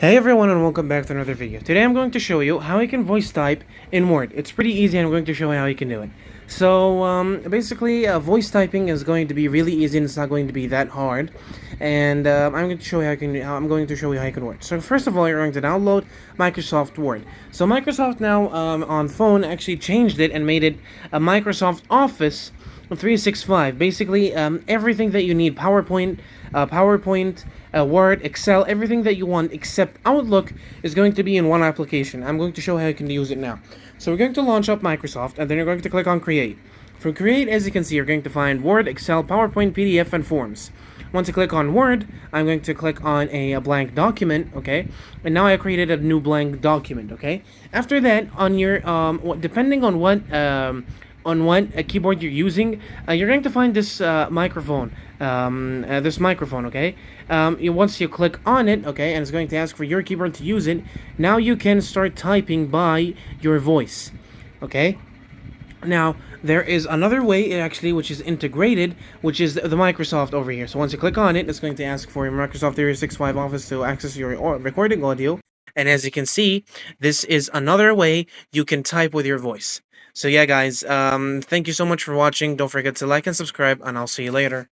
Hey everyone and welcome back to another video. Today I'm going to show you how you can voice type in Word. It's pretty easy and I'm going to show you how you can do it. So basically voice typing is going to be really easy and it's not going to be that hard. And I'm going to show you I'm going to show you how you can work. So first of all, you're going to download Microsoft Word. So Microsoft now on phone actually changed it and made it a Microsoft Office 365. Basically, everything that you need, PowerPoint, Word, Excel, everything that you want except Outlook is going to be in one application. I'm going to show how you can use it now. So we're going to launch up Microsoft, and then you're going to click on Create. From Create, as you can see, you're going to find Word, Excel, PowerPoint, PDF, and Forms. Once you click on Word, I'm going to click on a blank document, okay? And now I created a new blank document, okay? After that, on your, depending on what keyboard you're using, you're going to find this microphone. Okay. Once you click on it, okay, and it's going to ask for your keyboard to use it. Now you can start typing by your voice. Okay. Now, there is another way, actually, which is integrated, which is the Microsoft over here. So once you click on it, it's going to ask for your Microsoft 365 Office to access your recording audio. And as you can see, this is another way you can type with your voice. So yeah, guys, thank you so much for watching. Don't forget to like and subscribe, and I'll see you later.